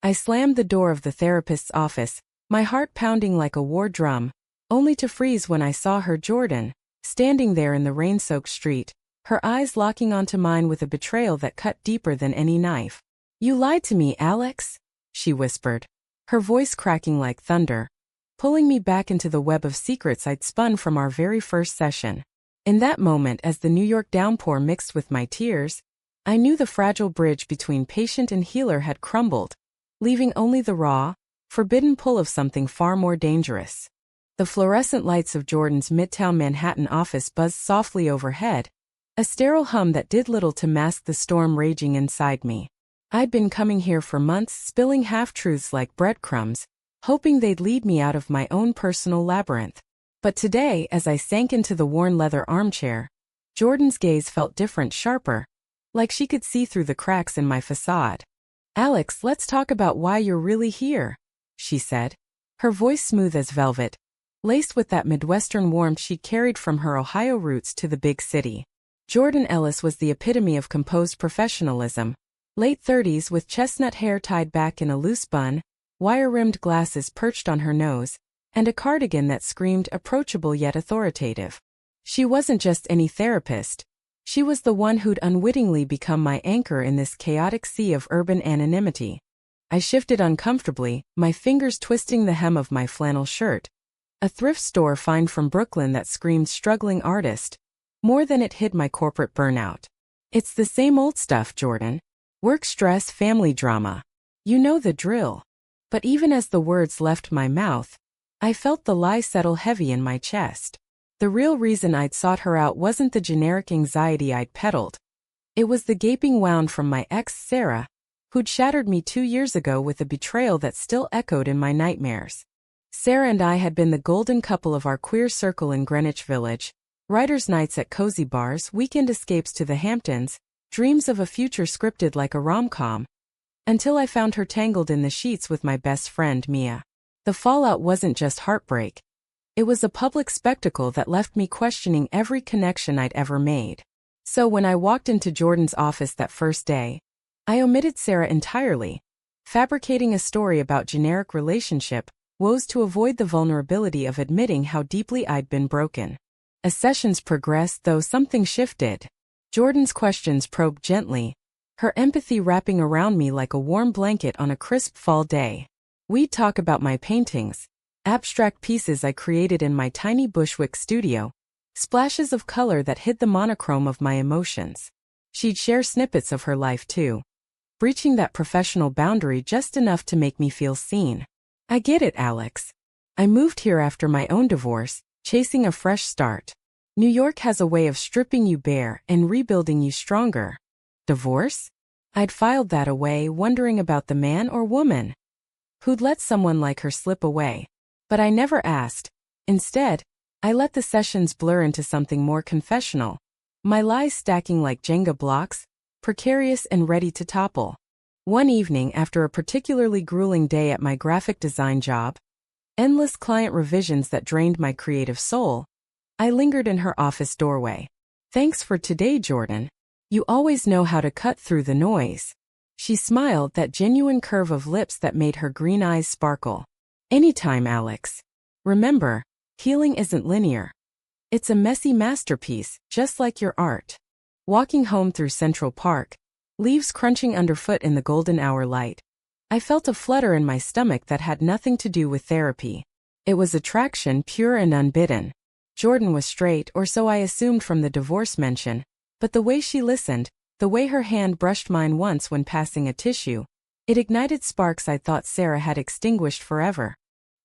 I slammed the door of the therapist's office, my heart pounding like a war drum, only to freeze when I saw her, Jordan, standing there in the rain-soaked street, her eyes locking onto mine with a betrayal that cut deeper than any knife. "You lied to me, Alex," she whispered, her voice cracking like thunder, pulling me back into the web of secrets I'd spun from our very first session. In that moment, as the New York downpour mixed with my tears, I knew the fragile bridge between patient and healer had crumbled, leaving only the raw, forbidden pull of something far more dangerous. The fluorescent lights of Jordan's Midtown Manhattan office buzzed softly overhead, a sterile hum that did little to mask the storm raging inside me. I'd been coming here for months, spilling half-truths like breadcrumbs, hoping they'd lead me out of my own personal labyrinth. But today, as I sank into the worn leather armchair, Jordan's gaze felt different, sharper, like she could see through the cracks in my facade. "Alex, let's talk about why you're really here," she said, her voice smooth as velvet, laced with that Midwestern warmth she'd carried from her Ohio roots to the big city. Jordan Ellis was the epitome of composed professionalism, late 30s with chestnut hair tied back in a loose bun, wire-rimmed glasses perched on her nose, and a cardigan that screamed approachable yet authoritative. She wasn't just any therapist. She was the one who'd unwittingly become my anchor in this chaotic sea of urban anonymity. I shifted uncomfortably, my fingers twisting the hem of my flannel shirt, a thrift store find from Brooklyn that screamed struggling artist, more than it hid my corporate burnout. "It's the same old stuff, Jordan. Work stress, family drama. You know the drill." But even as the words left my mouth, I felt the lie settle heavy in my chest. The real reason I'd sought her out wasn't the generic anxiety I'd peddled. It was the gaping wound from my ex, Sarah, who'd shattered me 2 years ago with a betrayal that still echoed in my nightmares. Sarah and I had been the golden couple of our queer circle in Greenwich Village, writers' nights at cozy bars, weekend escapes to the Hamptons, dreams of a future scripted like a rom-com, until I found her tangled in the sheets with my best friend, Mia. The fallout wasn't just heartbreak. It was a public spectacle that left me questioning every connection I'd ever made. So when I walked into Jordan's office that first day, I omitted Sarah entirely, fabricating a story about generic relationship woes to avoid the vulnerability of admitting how deeply I'd been broken. As sessions progressed, though, something shifted. Jordan's questions probed gently, her empathy wrapping around me like a warm blanket on a crisp fall day. We'd talk about my paintings, abstract pieces I created in my tiny Bushwick studio, splashes of color that hid the monochrome of my emotions. She'd share snippets of her life too, breaching that professional boundary just enough to make me feel seen. "I get it, Alex. I moved here after my own divorce, chasing a fresh start. New York has a way of stripping you bare and rebuilding you stronger." Divorce? I'd filed that away, wondering about the man or woman who'd let someone like her slip away. But I never asked. Instead, I let the sessions blur into something more confessional, my lies stacking like Jenga blocks, precarious and ready to topple. One evening, after a particularly grueling day at my graphic design job, endless client revisions that drained my creative soul, I lingered in her office doorway. "Thanks for today, Jordan. You always know how to cut through the noise." She smiled, that genuine curve of lips that made her green eyes sparkle. "Anytime, Alex. Remember, healing isn't linear. It's a messy masterpiece, just like your art." Walking home through Central Park, leaves crunching underfoot in the golden hour light, I felt a flutter in my stomach that had nothing to do with therapy. It was attraction, pure and unbidden. Jordan was straight, or so I assumed from the divorce mention, but the way she listened, the way her hand brushed mine once when passing a tissue, it ignited sparks I thought Sarah had extinguished forever.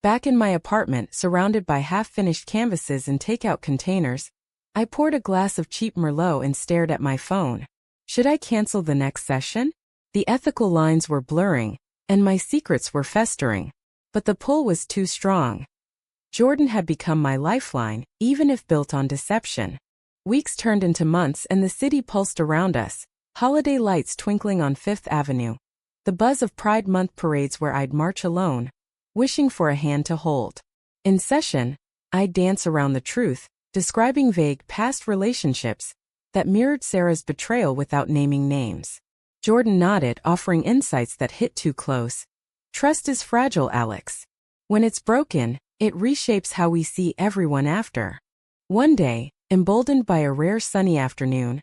Back in my apartment, surrounded by half-finished canvases and takeout containers, I poured a glass of cheap Merlot and stared at my phone. Should I cancel the next session? The ethical lines were blurring, and my secrets were festering. But the pull was too strong. Jordan had become my lifeline, even if built on deception. Weeks turned into months and the city pulsed around us, holiday lights twinkling on Fifth Avenue, the buzz of Pride Month parades where I'd march alone, wishing for a hand to hold. In session, I'd dance around the truth, describing vague past relationships that mirrored Sarah's betrayal without naming names. Jordan nodded, offering insights that hit too close, Trust is fragile, Alex. When it's broken, it reshapes how we see everyone after. One day, emboldened by a rare sunny afternoon,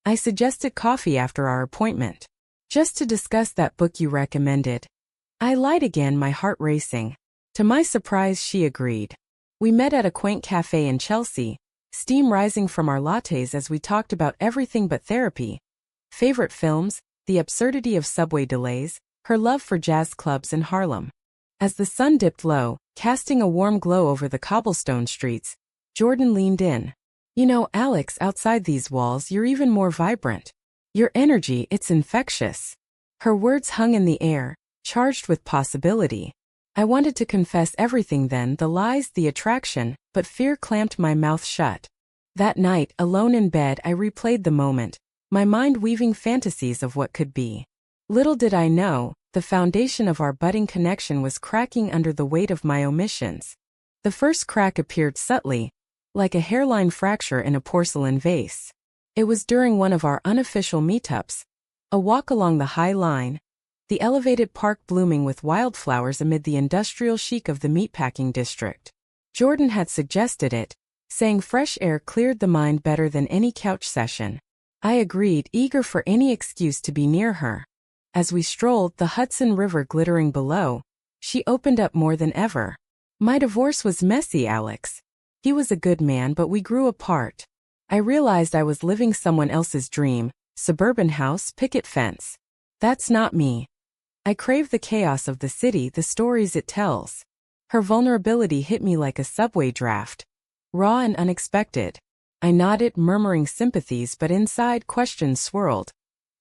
I suggested coffee after our appointment, just to discuss that book you recommended. I lied again, my heart racing. To my surprise, she agreed. We met at a quaint cafe in Chelsea, steam rising from our lattes as we talked about everything but therapy. Favorite films, the absurdity of subway delays, her love for jazz clubs in Harlem. As the sun dipped low, casting a warm glow over the cobblestone streets, Jordan leaned in. You know, Alex, outside these walls, you're even more vibrant. Your energy, it's infectious. Her words hung in the air, charged with possibility. I wanted to confess everything then, the lies, the attraction, but fear clamped my mouth shut. That night, alone in bed, I replayed the moment, my mind weaving fantasies of what could be. Little did I know, the foundation of our budding connection was cracking under the weight of my omissions. The first crack appeared subtly, like a hairline fracture in a porcelain vase. It was during one of our unofficial meetups, a walk along the High Line, the elevated park blooming with wildflowers amid the industrial chic of the meatpacking district. Jordan had suggested it, saying fresh air cleared the mind better than any couch session. I agreed, eager for any excuse to be near her. As we strolled, the Hudson River glittering below, she opened up more than ever. My divorce was messy, Alex. He was a good man, but we grew apart. I realized I was living someone else's dream, suburban house, picket fence. That's not me. I crave the chaos of the city, the stories it tells. Her vulnerability hit me like a subway draft. Raw and unexpected. I nodded, murmuring sympathies, but inside questions swirled.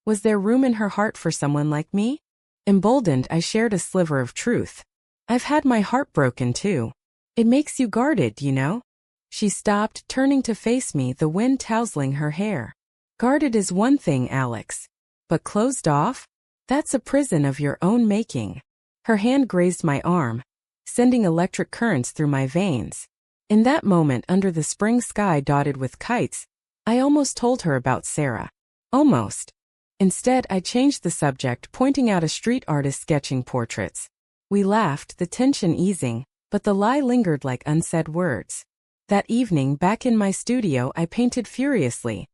Was there room in her heart for someone like me? Emboldened, I shared a sliver of truth. I've had my heart broken too. It makes you guarded, you know? She stopped, turning to face me, the wind tousling her hair. Guarded is one thing, Alex. But closed off? That's a prison of your own making. Her hand grazed my arm, sending electric currents through my veins. In that moment, under the spring sky dotted with kites, I almost told her about Sarah. Almost. Instead, I changed the subject, pointing out a street artist sketching portraits. We laughed, the tension easing, but the lie lingered like unsaid words. That evening, back in my studio, I painted furiously.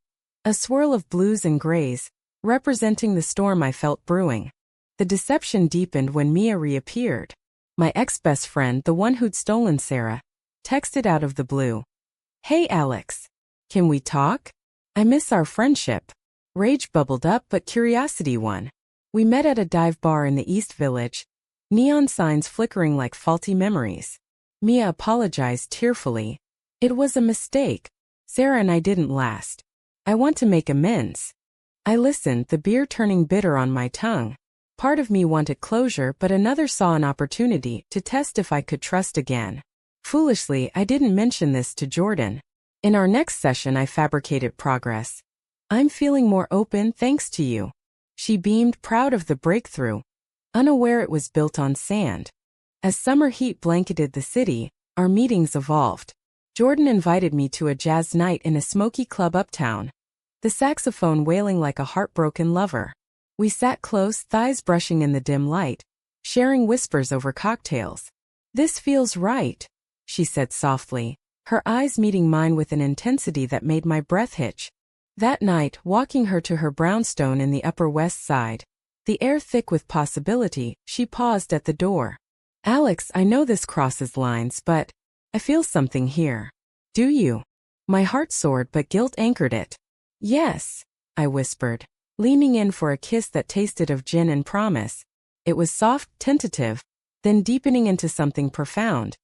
A swirl of blues and grays, representing the storm I felt brewing. The deception deepened when Mia reappeared. My ex-best friend, the one who'd stolen Sarah, texted out of the blue. Hey Alex. Can we talk? I miss our friendship. Rage bubbled up, but curiosity won. We met at a dive bar in the East Village, neon signs flickering like faulty memories. Mia apologized tearfully. It was a mistake. Sarah and I didn't last. I want to make amends. I listened, the beer turning bitter on my tongue. Part of me wanted closure, but another saw an opportunity to test if I could trust again. Foolishly, I didn't mention this to Jordan. In our next session, I fabricated progress. I'm feeling more open thanks to you. She beamed, proud of the breakthrough, unaware it was built on sand. As summer heat blanketed the city, our meetings evolved. Jordan invited me to a jazz night in a smoky club uptown, the saxophone wailing like a heartbroken lover. We sat close, thighs brushing in the dim light, sharing whispers over cocktails. This feels right, she said softly, her eyes meeting mine with an intensity that made my breath hitch. That night, walking her to her brownstone in the Upper West Side, the air thick with possibility, she paused at the door. Alex, I know this crosses lines, but I feel something here. Do you? My heart soared, but guilt anchored it. Yes, I whispered, leaning in for a kiss that tasted of gin and promise. It was soft, tentative, then deepening into something profound.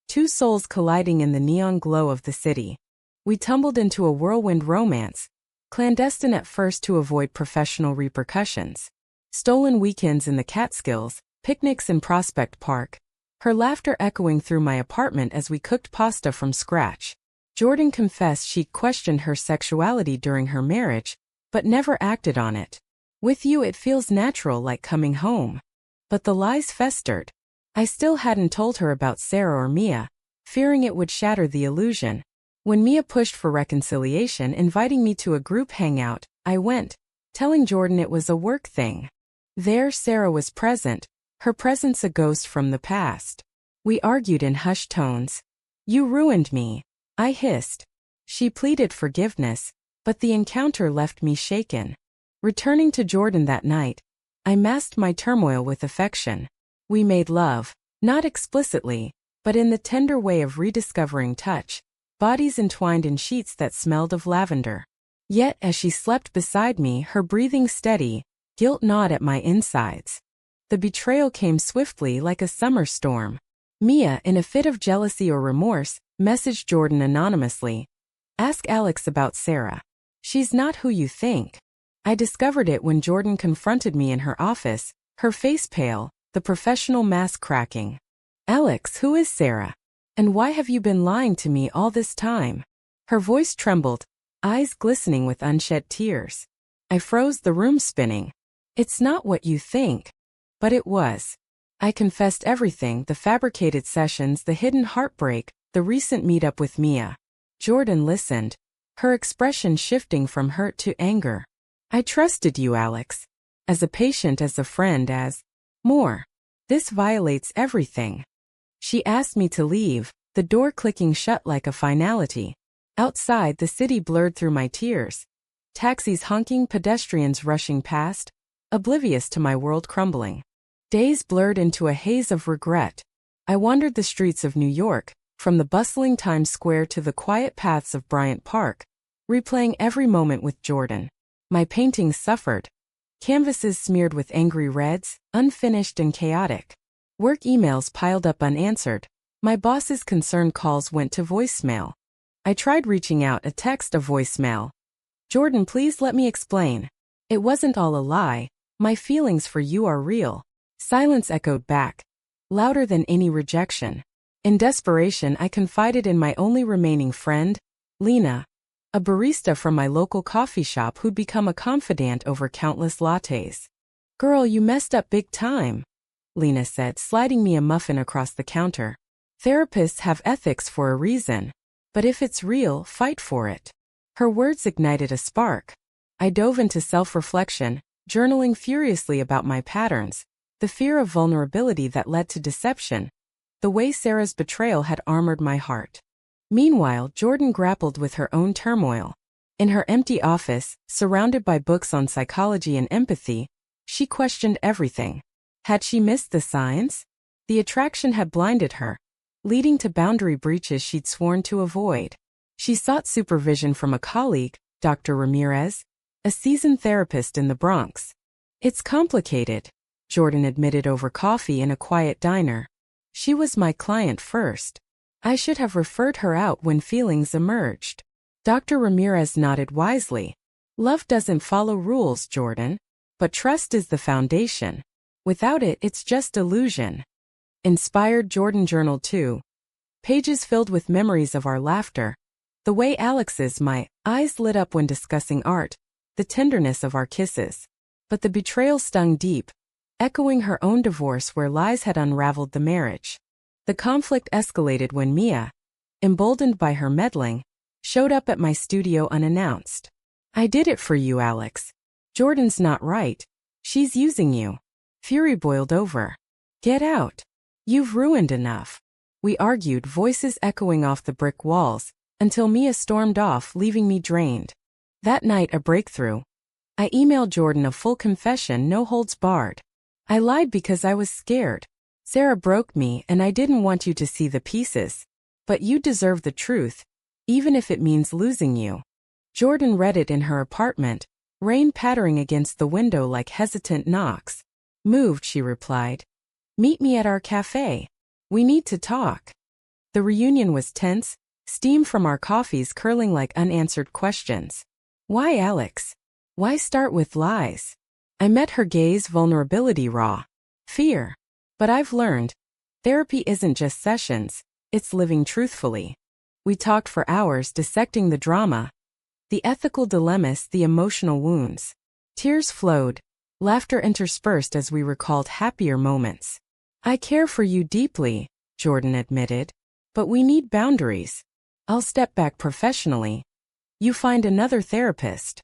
Two souls colliding in the neon glow of the city. We tumbled into a whirlwind romance, clandestine at first to avoid professional repercussions. Stolen weekends in the Catskills, picnics in Prospect Park, her laughter echoing through my apartment as we cooked pasta from scratch. Jordan confessed she'd questioned her sexuality during her marriage, but never acted on it. With you it feels natural, like coming home. But the lies festered. I still hadn't told her about Sarah or Mia, fearing it would shatter the illusion. When Mia pushed for reconciliation, inviting me to a group hangout, I went, telling Jordan it was a work thing. There, Sarah was present, her presence a ghost from the past. We argued in hushed tones. You ruined me, I hissed. She pleaded forgiveness, but the encounter left me shaken. Returning to Jordan that night, I masked my turmoil with affection. We made love, not explicitly, but in the tender way of rediscovering touch, bodies entwined in sheets that smelled of lavender. Yet as she slept beside me, her breathing steady, guilt gnawed at my insides. The betrayal came swiftly like a summer storm. Mia, in a fit of jealousy or remorse, messaged Jordan anonymously. Ask Alex about Sarah. She's not who you think. I discovered it when Jordan confronted me in her office, her face pale, the professional mask cracking. Alex, who is Sarah? And why have you been lying to me all this time? Her voice trembled, eyes glistening with unshed tears. I froze, the room spinning. It's not what you think. But it was. I confessed everything, the fabricated sessions, the hidden heartbreak, the recent meetup with Mia. Jordan listened, her expression shifting from hurt to anger. I trusted you, Alex. As a patient, as a friend, as more. This violates everything. She asked me to leave, the door clicking shut like a finality. Outside, the city blurred through my tears. Taxis honking, pedestrians rushing past, oblivious to my world crumbling. Days blurred into a haze of regret. I wandered the streets of New York, from the bustling Times Square to the quiet paths of Bryant Park, replaying every moment with Jordan. My paintings suffered. Canvases smeared with angry reds, unfinished and chaotic. Work emails piled up unanswered. My boss's concerned calls went to voicemail. I tried reaching out, a text, a voicemail. Jordan, please let me explain. It wasn't all a lie. My feelings for you are real. Silence echoed back, louder than any rejection. In desperation, I confided in my only remaining friend, Lena, a barista from my local coffee shop who'd become a confidant over countless lattes. Girl, you messed up big time, Lena said, sliding me a muffin across the counter. Therapists have ethics for a reason. But if it's real, fight for it. Her words ignited a spark. I dove into self-reflection, journaling furiously about my patterns, the fear of vulnerability that led to deception, the way Sarah's betrayal had armored my heart. Meanwhile, Jordan grappled with her own turmoil. In her empty office, surrounded by books on psychology and empathy, she questioned everything. Had she missed the signs? The attraction had blinded her, leading to boundary breaches she'd sworn to avoid. She sought supervision from a colleague, Dr. Ramirez, a seasoned therapist in the Bronx. It's complicated, Jordan admitted over coffee in a quiet diner. She was my client first. I should have referred her out when feelings emerged. Dr. Ramirez nodded wisely. Love doesn't follow rules, Jordan. But trust is the foundation. Without it, it's just illusion. Inspired, Jordan journaled too. Pages filled with memories of our laughter. The way Alex's, my eyes lit up when discussing art. The tenderness of our kisses. But the betrayal stung deep, echoing her own divorce where lies had unraveled the marriage. The conflict escalated when Mia, emboldened by her meddling, showed up at my studio unannounced. I did it for you, Alex. Jordan's not right. She's using you. Fury boiled over. Get out. You've ruined enough. We argued, voices echoing off the brick walls, until Mia stormed off, leaving me drained. That night, a breakthrough. I emailed Jordan a full confession, no holds barred. I lied because I was scared. Sarah broke me and I didn't want you to see the pieces. But you deserve the truth, even if it means losing you. Jordan read it in her apartment, rain pattering against the window like hesitant knocks. Moved, she replied. Meet me at our cafe. We need to talk. The reunion was tense, steam from our coffees curling like unanswered questions. Why, Alex? Why start with lies? I met her gaze, vulnerability raw. Fear. But I've learned, therapy isn't just sessions, it's living truthfully. We talked for hours, dissecting the drama, the ethical dilemmas, the emotional wounds. Tears flowed, laughter interspersed as we recalled happier moments. I care for you deeply, Jordan admitted, but we need boundaries. I'll step back professionally. You find another therapist.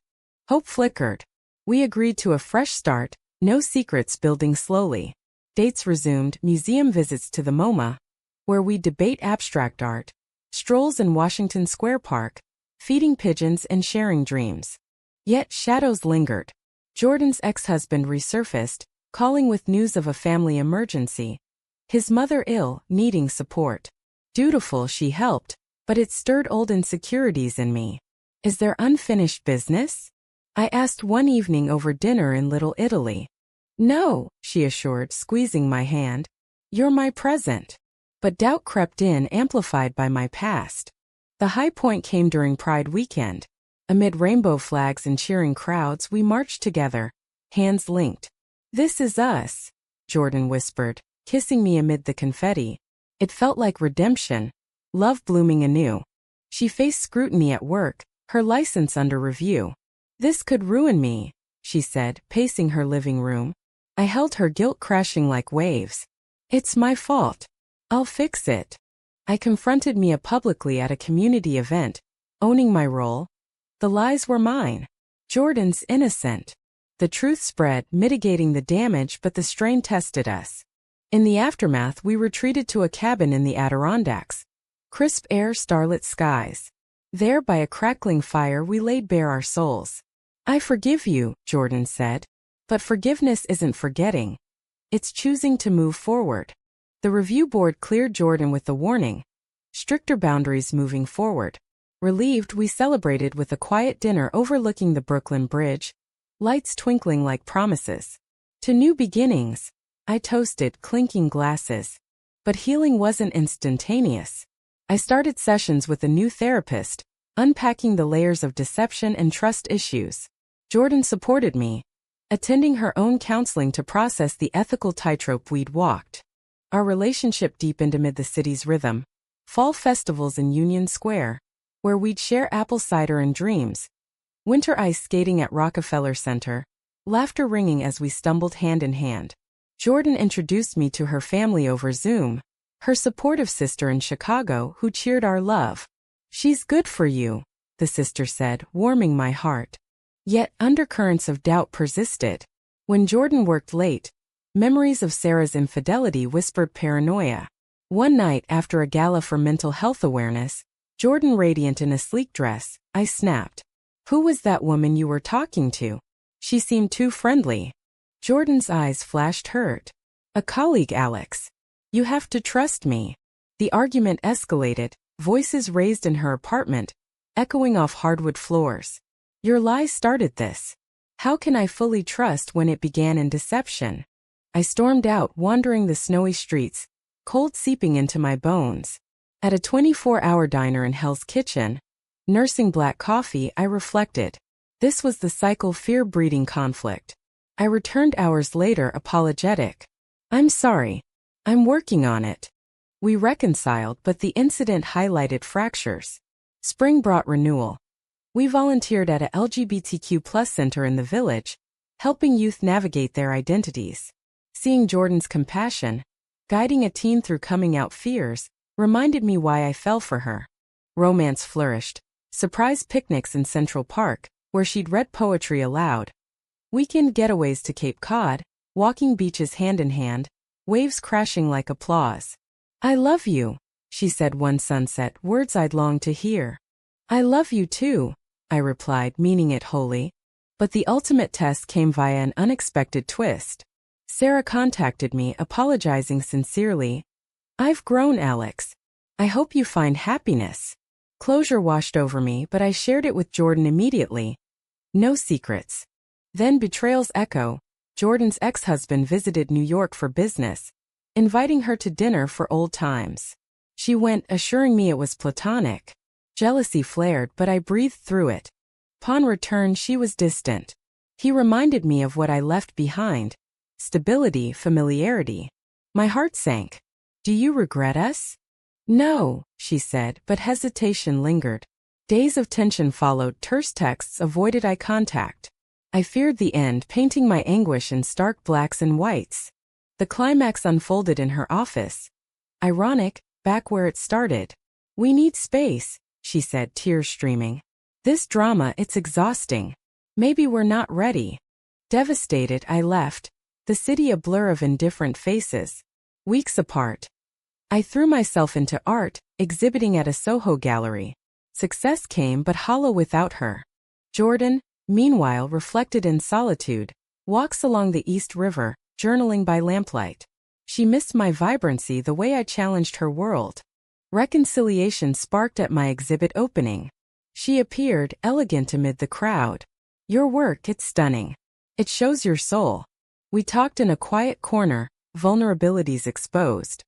Hope flickered. We agreed to a fresh start, no secrets, building slowly. Dates resumed, museum visits to the MoMA, where we debate abstract art, strolls in Washington Square Park, feeding pigeons and sharing dreams. Yet shadows lingered. Jordan's ex-husband resurfaced, calling with news of a family emergency. His mother ill, needing support. Dutiful, she helped, but it stirred old insecurities in me. Is there unfinished business? I asked one evening over dinner in Little Italy. No, she assured, squeezing my hand. You're my present. But doubt crept in, amplified by my past. The high point came during Pride weekend. Amid rainbow flags and cheering crowds, we marched together, hands linked. This is us, Jordan whispered, kissing me amid the confetti. It felt like redemption, love blooming anew. She faced scrutiny at work, her license under review. This could ruin me, she said, pacing her living room. I held her, guilt crashing like waves. It's my fault. I'll fix it. I confronted Mia publicly at a community event, owning my role. The lies were mine. Jordan's innocent. The truth spread, mitigating the damage, but the strain tested us. In the aftermath, we retreated to a cabin in the Adirondacks. Crisp air, starlit skies. There, by a crackling fire, we laid bare our souls. I forgive you, Jordan said. But forgiveness isn't forgetting. It's choosing to move forward. The review board cleared Jordan with the warning. Stricter boundaries moving forward. Relieved, we celebrated with a quiet dinner overlooking the Brooklyn Bridge, lights twinkling like promises. To new beginnings, I toasted, clinking glasses. But healing wasn't instantaneous. I started sessions with a new therapist, unpacking the layers of deception and trust issues. Jordan supported me, attending her own counseling to process the ethical tightrope we'd walked. Our relationship deepened amid the city's rhythm. Fall festivals in Union Square, where we'd share apple cider and dreams. Winter ice skating at Rockefeller Center, laughter ringing as we stumbled hand in hand. Jordan introduced me to her family over Zoom, her supportive sister in Chicago who cheered our love. She's good for you, the sister said, warming my heart. Yet undercurrents of doubt persisted. When Jordan worked late, memories of Sarah's infidelity whispered paranoia. One night, after a gala for mental health awareness, Jordan radiant in a sleek dress, I snapped. Who was that woman you were talking to? She seemed too friendly. Jordan's eyes flashed hurt. A colleague, Alex. You have to trust me. The argument escalated, voices raised in her apartment, echoing off hardwood floors. Your lies started this. How can I fully trust when it began in deception? I stormed out, wandering the snowy streets, cold seeping into my bones. At a 24-hour diner in Hell's Kitchen, nursing black coffee, I reflected. This was the cycle, fear-breeding conflict. I returned hours later, apologetic. I'm sorry. I'm working on it. We reconciled, but the incident highlighted fractures. Spring brought renewal. We volunteered at a LGBTQ+ center in the village, helping youth navigate their identities. Seeing Jordan's compassion, guiding a teen through coming out fears, reminded me why I fell for her. Romance flourished. Surprise picnics in Central Park, where she'd read poetry aloud. Weekend getaways to Cape Cod, walking beaches hand in hand, waves crashing like applause. I love you, she said one sunset, words I'd longed to hear. I love you too, I replied, meaning it wholly. But the ultimate test came via an unexpected twist. Sarah contacted me, apologizing sincerely. I've grown, Alex. I hope you find happiness. Closure washed over me, but I shared it with Jordan immediately. No secrets. Then betrayal's echo. Jordan's ex-husband visited New York for business, inviting her to dinner for old times. She went, assuring me it was platonic. Jealousy flared, but I breathed through it. Upon return, she was distant. He reminded me of what I left behind. Stability, familiarity. My heart sank. Do you regret us? No, she said, but hesitation lingered. Days of tension followed, terse texts avoided eye contact. I feared the end, painting my anguish in stark blacks and whites. The climax unfolded in her office. Ironic, back where it started. We need space, she said, tears streaming. This drama, it's exhausting. Maybe we're not ready. Devastated, I left. the city a blur of indifferent faces. Weeks apart. I threw myself into art, exhibiting at a Soho gallery. Success came but hollow without her. Jordan, meanwhile, reflected in solitude, walks along the East River, journaling by lamplight. She missed my vibrancy the way I challenged her world. Reconciliation sparked at my exhibit opening. She appeared, elegant amid the crowd. Your work, it's stunning. It shows your soul. We talked in a quiet corner, vulnerabilities exposed.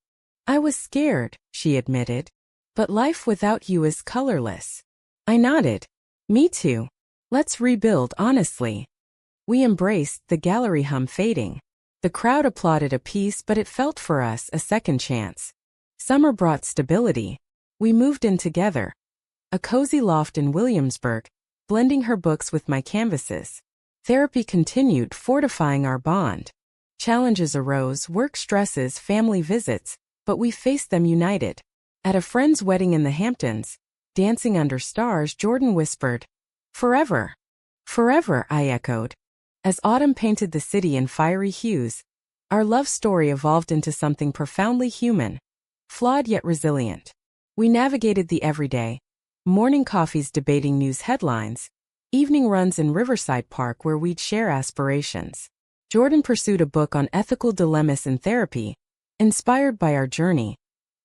I was scared, she admitted. But life without you is colorless. I nodded. Me too. Let's rebuild honestly. We embraced, the gallery hum fading. The crowd applauded a piece, but it felt for us a second chance. Summer brought stability. We moved in together. A cozy loft in Williamsburg, blending her books with my canvases. Therapy continued, fortifying our bond. Challenges arose, work stresses, family visits, but we faced them united. At a friend's wedding in the Hamptons, dancing under stars, Jordan whispered, "Forever." "Forever," I echoed. As autumn painted the city in fiery hues, our love story evolved into something profoundly human, flawed yet resilient. We navigated the everyday, morning coffees debating news headlines, evening runs in Riverside Park where we'd share aspirations. Jordan pursued a book on ethical dilemmas in therapy, inspired by our journey.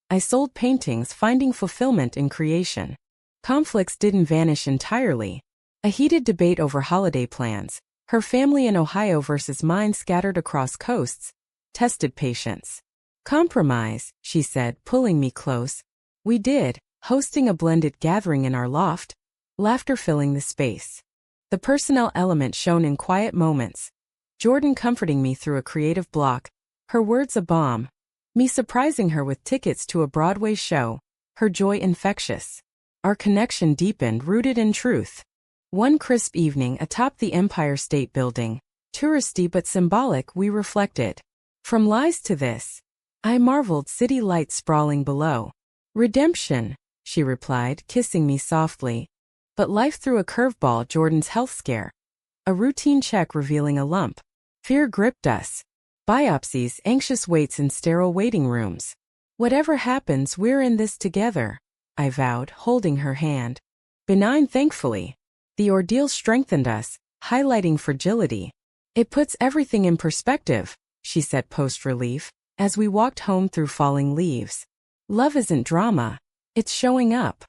I sold paintings, finding fulfillment in creation. Conflicts didn't vanish entirely. A heated debate over holiday plans, her family in Ohio versus mine scattered across coasts, tested patience. Compromise, she said, pulling me close. We did, hosting a blended gathering in our loft, laughter filling the space. The personnel element shone in quiet moments. Jordan comforting me through a creative block, her words a balm. Me surprising her with tickets to a Broadway show, her joy infectious. Our connection deepened, rooted in truth. One crisp evening atop the Empire State Building, touristy but symbolic, we reflected. From lies to this. I marveled, city lights sprawling below. Redemption, she replied, kissing me softly. But life threw a curveball, Jordan's health scare. A routine check revealing a lump. Fear gripped us. Biopsies, anxious waits in sterile waiting rooms. Whatever happens, we're in this together, I vowed, holding her hand. Benign, thankfully. The ordeal strengthened us, highlighting fragility. It puts everything in perspective, she said post-relief, as we walked home through falling leaves. Love isn't drama. It's showing up.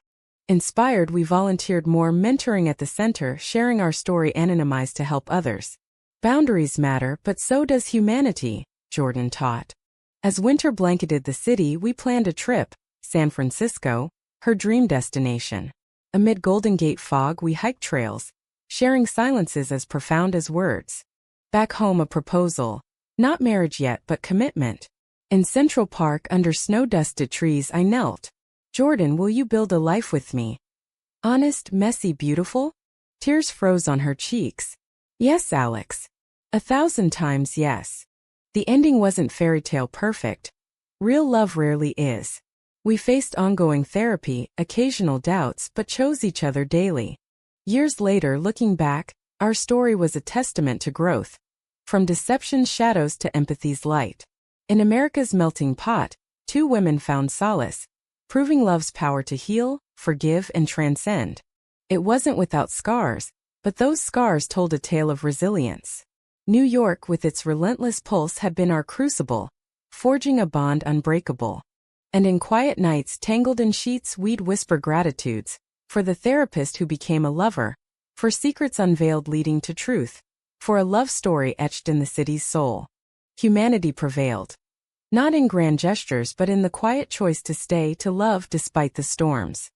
Inspired, we volunteered more, mentoring at the center, sharing our story anonymized to help others. Boundaries matter, but so does humanity, Jordan taught. As winter blanketed the city, we planned a trip, San Francisco, her dream destination. Amid Golden Gate fog, we hiked trails, sharing silences as profound as words. Back home, a proposal. Not marriage yet, but commitment. In Central Park, under snow-dusted trees, I knelt. Jordan, will you build a life with me? Honest, messy, beautiful? Tears froze on her cheeks. Yes, Alex. 1,000 times yes. The ending wasn't fairy tale perfect. Real love rarely is. We faced ongoing therapy, occasional doubts, but chose each other daily. Years later, looking back, our story was a testament to growth. From deception's shadows to empathy's light. In America's melting pot, two women found solace, proving love's power to heal, forgive, and transcend. It wasn't without scars, but those scars told a tale of resilience. New York, with its relentless pulse, had been our crucible, forging a bond unbreakable. And in quiet nights tangled in sheets, we'd whisper gratitudes, for the therapist who became a lover, for secrets unveiled leading to truth, for a love story etched in the city's soul. Humanity prevailed. Not in grand gestures but in the quiet choice to stay, to love despite the storms.